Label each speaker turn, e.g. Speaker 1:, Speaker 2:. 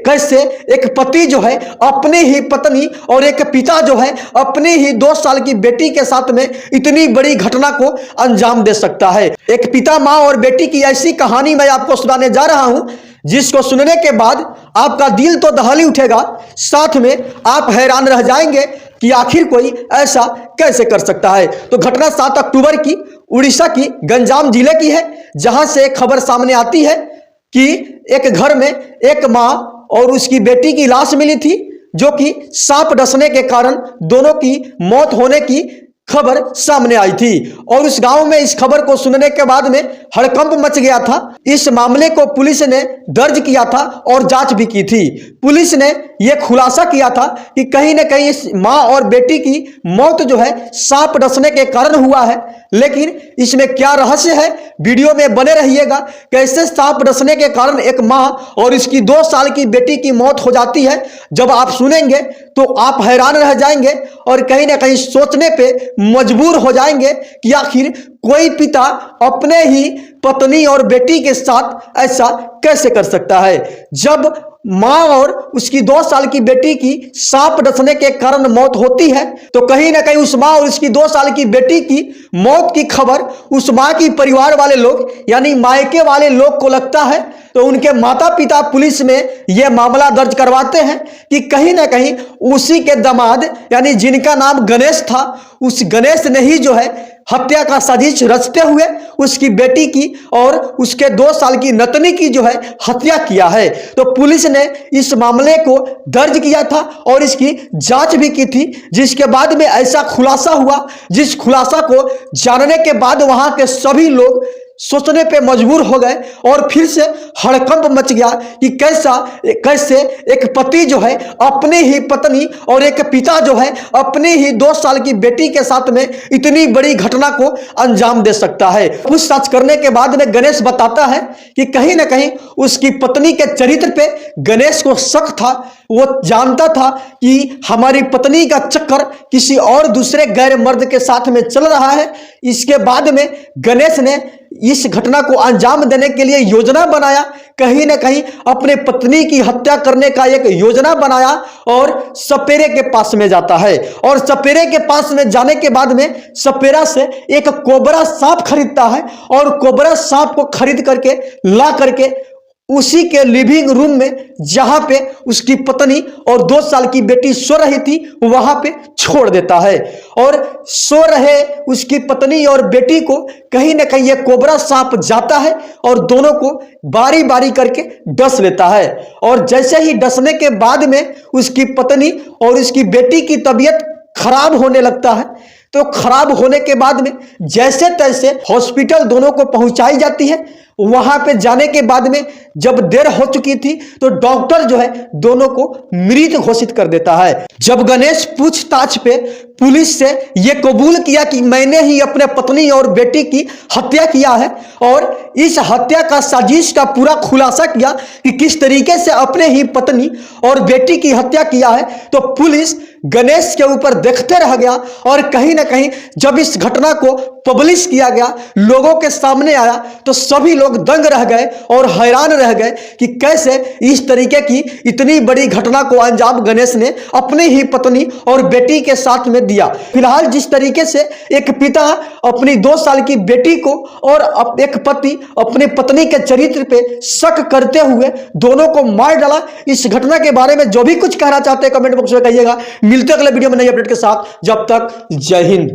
Speaker 1: कैसे एक पति जो है अपनी ही पत्नी और एक पिता जो है अपनी ही 2 साल की बेटी के साथ में इतनी बड़ी घटना को अंजाम दे सकता है। एक पिता, मां और बेटी की ऐसी कहानी मैं आपको सुनाने जा रहा हूं जिसको सुनने के बाद आपका दिल तो दहल ही उठेगा, साथ में आप हैरान रह जाएंगे कि आखिर कोई ऐसा कैसे कर सकता है। तो घटना 7 अक्टूबर की उड़ीसा की गंजाम जिले की है, जहां से एक खबर सामने आती है कि एक घर में एक मां और उसकी बेटी की लाश मिली थी, जो कि सांप डसने के कारण दोनों की मौत होने की खबर सामने आई थी। और उस गांव में इस खबर को सुनने के बाद में हड़कंप मच गया था। इस मामले को पुलिस ने दर्ज किया था और जांच भी की थी। पुलिस ने यह खुलासा किया था कि कहीं ना कहीं इस मां और बेटी की मौत जो है सांप डसने के कारण हुआ है। लेकिन इसमें क्या रहस्य है, वीडियो में बने रहिएगा। कैसे सांप डसने के कारण एक मां और इसकी 2 साल की बेटी की मौत हो जाती है, जब आप सुनेंगे तो आप हैरान रह जाएंगे और कहीं ना कहीं सोचने पे मजबूर हो जाएंगे कि आखिर कोई पिता अपने ही पत्नी और बेटी के साथ ऐसा कैसे कर सकता है। जब मां और उसकी 2 साल की बेटी की सांप डसने के कारण मौत होती है तो कहीं ना कहीं उस मां और उसकी 2 साल की बेटी की मौत की खबर उस मां की परिवार वाले लोग यानी मायके वाले लोग को लगता है। तो उनके माता पिता पुलिस में यह मामला दर्ज करवाते हैं कि कहीं ना कहीं उसी के दामाद यानी जिनका नाम गणेश था, उस गणेश ने ही जो है हत्या का साजिश रचते हुए उसकी बेटी की और उसके 2 साल की नतनी की जो है हत्या किया है। तो पुलिस ने इस मामले को दर्ज किया था और इसकी जांच भी की थी, जिसके बाद में ऐसा खुलासा हुआ, जिस खुलासा को जानने के बाद वहां के सभी लोग सोचने पे मजबूर हो गए और फिर से हड़कंप मच गया कि कैसे एक पति जो है अपनी ही पत्नी और एक पिता जो है अपनी ही 2 साल की बेटी के साथ में इतनी बड़ी घटना को अंजाम दे सकता है। पूछताछ करने के बाद में गणेश बताता है कि कहीं ना कहीं उसकी पत्नी के चरित्र पे गणेश को शक था। वो जानता था कि हमारी पत्नी का चक्कर किसी और दूसरे गैर मर्द के साथ में चल रहा है। इसके बाद में गणेश ने इस घटना को अंजाम देने के लिए योजना बनाया, कहीं ना कहीं अपने पत्नी की हत्या करने का एक योजना बनाया और सपेरे के पास में जाता है। और सपेरे के पास में जाने के बाद में सपेरा से एक कोबरा सांप खरीदता है और कोबरा सांप को खरीद करके ला करके उसी के लिविंग रूम में जहां पे उसकी पत्नी और 2 साल की बेटी सो रही थी वहां पे छोड़ देता है। और सो रहे उसकी पत्नी और बेटी को कहीं ना कहीं यह कोबरा सांप जाता है और दोनों को बारी बारी करके डस लेता है। और जैसे ही डसने के बाद में उसकी पत्नी और उसकी बेटी की तबीयत खराब होने लगता है। तो खराब होने के बाद में जैसे तैसे हॉस्पिटल दोनों को पहुंचाई जाती है। वहां पे जाने के बाद में जब देर हो चुकी थी तो डॉक्टर जो है दोनों को मृत घोषित कर देता है। जब गणेश पूछताछ पे पुलिस से यह कबूल किया कि मैंने ही अपने पत्नी और बेटी की हत्या किया है और इस हत्या का साजिश का पूरा खुलासा किया कि किस तरीके से अपने ही पत्नी और बेटी की हत्या किया है, तो पुलिस गणेश के ऊपर देखते रह गया। और कहीं ना कहीं जब इस घटना को पब्लिश किया गया, लोगों के सामने आया, तो सभी लोग दंग रह गए और हैरान रह गए कि कैसे इस तरीके की इतनी बड़ी घटना को अंजाम गणेश ने अपनी ही पत्नी और बेटी के साथ में दिया। फिलहाल जिस तरीके से एक पिता अपनी 2 साल की बेटी को और एक पति अपनी पत्नी के चरित्र पे शक करते हुए दोनों को मार डाला, इस घटना के बारे में जो भी कुछ कहना चाहते हैं कमेंट बॉक्स में कहिएगा। मिलते हैं अगले वीडियो में नई अपडेट के साथ, जब तक जय हिंद।